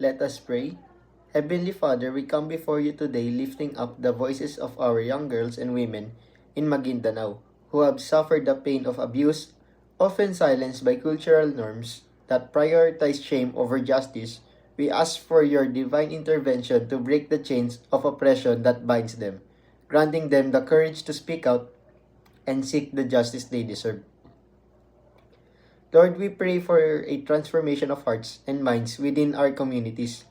Let us pray. Heavenly Father, we come before you today lifting up the voices of our young girls and women in Maguindanao who have suffered the pain of abuse, often silenced by cultural norms that prioritize shame over justice. We ask for your divine intervention to break the chains of oppression that binds them, granting them the courage to speak out and seek the justice they deserve. Lord, we pray for a transformation of hearts and minds within our communities.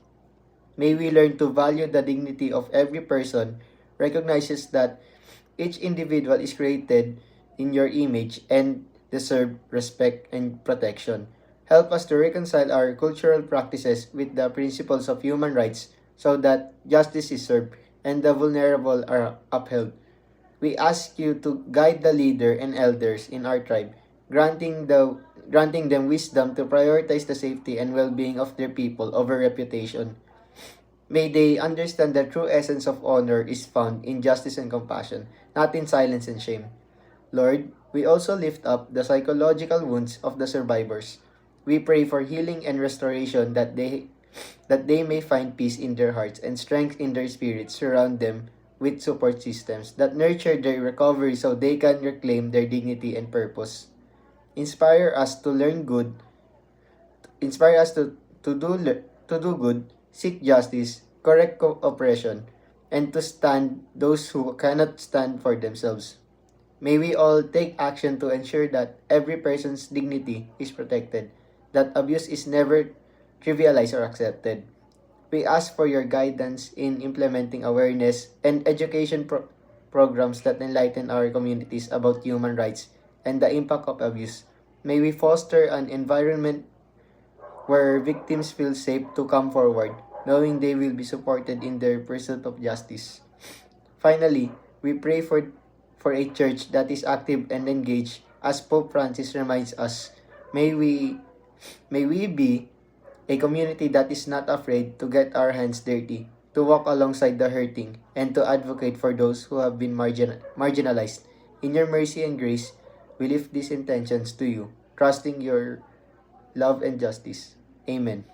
May we learn to value the dignity of every person, recognizes that each individual is created in your image and deserve respect and protection. Help us to reconcile our cultural practices with the principles of human rights so that justice is served and the vulnerable are upheld. We ask you to guide the leader and elders in our tribe, granting them wisdom to prioritize the safety and well-being of their people over reputation. May they understand the true essence of honor is found in justice and compassion, not in silence and shame. Lord, we also lift up the psychological wounds of the survivors. We pray for healing and restoration that they may find peace in their hearts and strength in their spirits. Surround them with support systems that nurture their recovery so they can reclaim their dignity and purpose. Inspire us to learn good, inspire us to do good, seek justice, correct oppression, and to stand those who cannot stand for themselves. May we all take action to ensure that every person's dignity is protected, that abuse is never trivialized or accepted. We ask for your guidance in implementing awareness and education programs that enlighten our communities about human rights and the impact of abuse. May we foster an environment where victims feel safe to come forward, knowing they will be supported in their pursuit of justice. Finally, we pray for a church that is active and engaged, as Pope Francis reminds us. May we may we be a community that is not afraid to get our hands dirty, to walk alongside the hurting, and to advocate for those who have been marginalized. In your mercy and grace, we lift these intentions to you, trusting your love and justice. Amen.